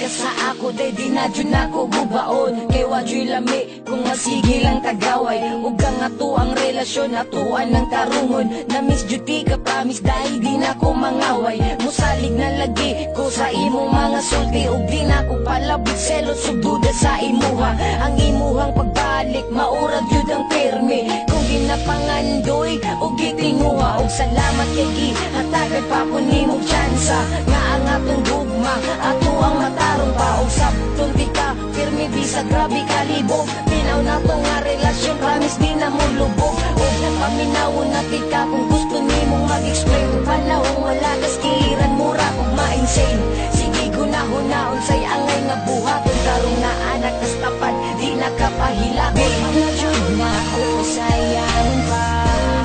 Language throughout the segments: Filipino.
ka sa ako, day di na dyan ako gubaon. Kay wadyo'y lami, kung masigi lang tagaway. Ug ang ato ang relasyon, atuan ng karungon. Na miss duty ka, promise, dahil di na ko mangaway. Musalig na lagi ko sa imong mga sulti. Ug di na ko palabot, selot sugduda sa imuha. Ang imuhang pagbalik, maurag yun ang permi. Kung ginapangandoy, ug gitinguha. Ug salamat kay gihatagan pa ko nimong tsansa. Nga ang atong gugma, ato ang matarong pa. Ug sabtong di ka, pirmi bisag grabe kalibog. Minaw na to nga relasyon, promise di na mo lubog. Ug paminawon na tika kung gusto nimong mag-explain. Ug panahong wala kas kiliran, mura ug ma-insane. Sige gunahon-naon say angay nga buhaton. Karong na anak kas tapat, di nakapahila. Di na jud na ako sayangan pa.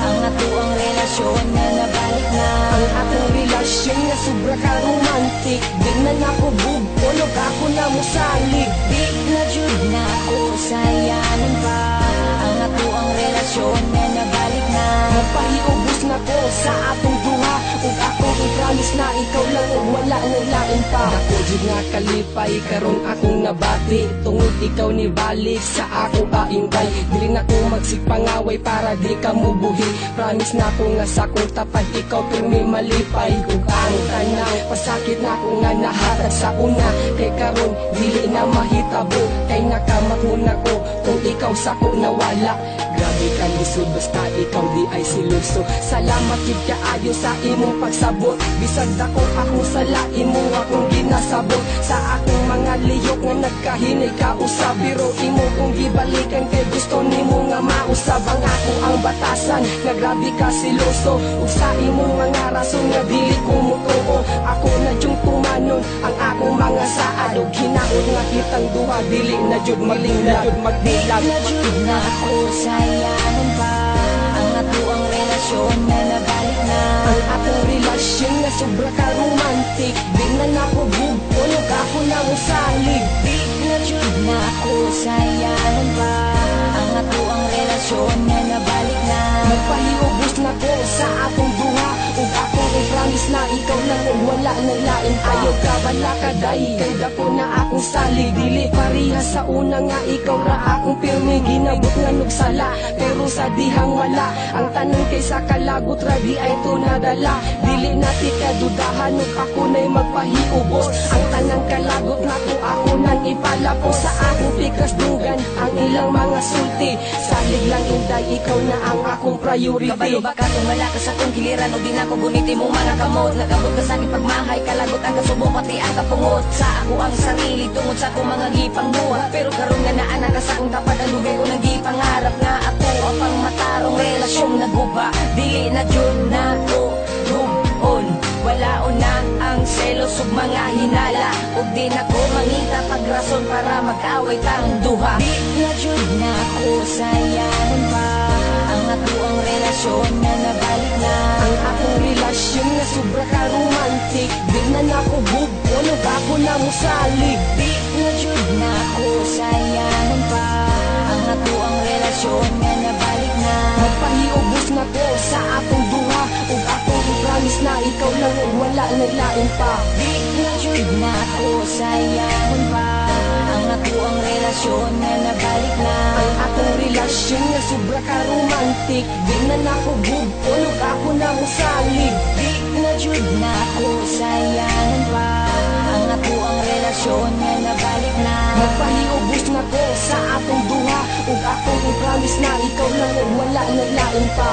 Ang ato ang relasyon na nabalik na. Ang atong relasyon nga sobra ka romantic. Di na nakubog, tulog ako na musalig. Di na jud na ako sayangan pa. Ang ato ang relasyon na nabalik na. Magpahiubos na ko sa atong duha. Ug ako i-promise na ikaw lang ug wala nang lain pa. Ako jud nga kalipay karon akong nabati. Tungod ikaw ni balik sa ako kaingay. Dili na ko magsipangaway para di ka mubuhi. Promise na ko nga sa kong tapat ikaw pirmi malipay. Ug ang tanang pasakit na ko nga nahatag sa una. Kay karon dili na mahitabo. Kay nakamat mo na ko kung ikaw sa ko nawala. Grabe ka lisod basta ikaw di ay siluso. Salamat yun kaayo sa imong pagsabot. Bisag dako ako sa lain mo akong ginasabot. Sa akong mga liyok nga nagkahinay ka usab. Biro imo kong gibalikan kay gusto nimo nga mausab. Ang ako ang batasan nga grabe ka siluso. Ug sa imong mga rason nga dili ko mutuo. Ako na yung tumanon ang akong mga saad. Ug hinaot nga kitang duha dili na jud malindag. Di na jud na ako sayangan pa. Ang ato ang relasyon na nabalik na. Ang atong relasyon nga sobra ka romantic. Di na nakubog, tulog ako na musalig. Di na jud na ako sayangan pa. Ang ato ang relasyon na nabalik na. Magpahiubos na ko sa atong duha. Ug ako i-promise na ikaw lang ug wala nang lain pa. Ayaw ka bala ka day, kay dako na akong salig. Dili pareha sa una nga ikaw ra akong pirmi. Ginabot nga nugsala, pero sa dihang wala. Ang tanong kay sa kalagot ra di ay to nadala. Dili na ti kadudahan ug ako na'y magpahiubos. Ang tanang kalagot na to ako nang ipalapos. Sa akong pikas dugan ang ilang mga sulti. Salig lang inday, ikaw na ang akong priority. Kabalo ba ka kung wala ka sa kong giliran. O di na ko guniti mong mga kamot. Nagabot ka sa aking pagmahay, kalagot ang kasubok pati ang kapungot. Sa ako ang sarili tungod sa akong mga gipang buhat. Pero karon nga naanak ka sa akong tapad. Ang lugay ko nang gipangarap nga ato ang pangmatarong relasyong naguba. Dili na jud na ko gubon. Walaon na ang selos ug mga hinala. Ug di na ko mangita pagrason para mag-away tang duha. Di na jud na ko sayangan pa. Ang ato ang relasyon na nabalik na. Ang atong relasyon nga sobra ka romantic. Di na nakubog, tulog ako na musalig. Di na jud na ko sayangan pa. Ang ato ang relasyon na nabalik na. Magpahiubos na ko sa atong duha. Ug ako i-promise na ikaw lang ug wala nang lain pa. Di na jud na ko sayangan pa. Ang ato ang relasyon na nabalik na. Ang atong relasyon nga sobra ka romantic. Di na nakubog, tulog ako na musalig. Di na jud na ko sayangan pa. Ang ato ang relasyon na nabalik na. Magpahiubos na ko sa atong duha. Ug ako i-promise na ikaw lang ug wala nang lain pa.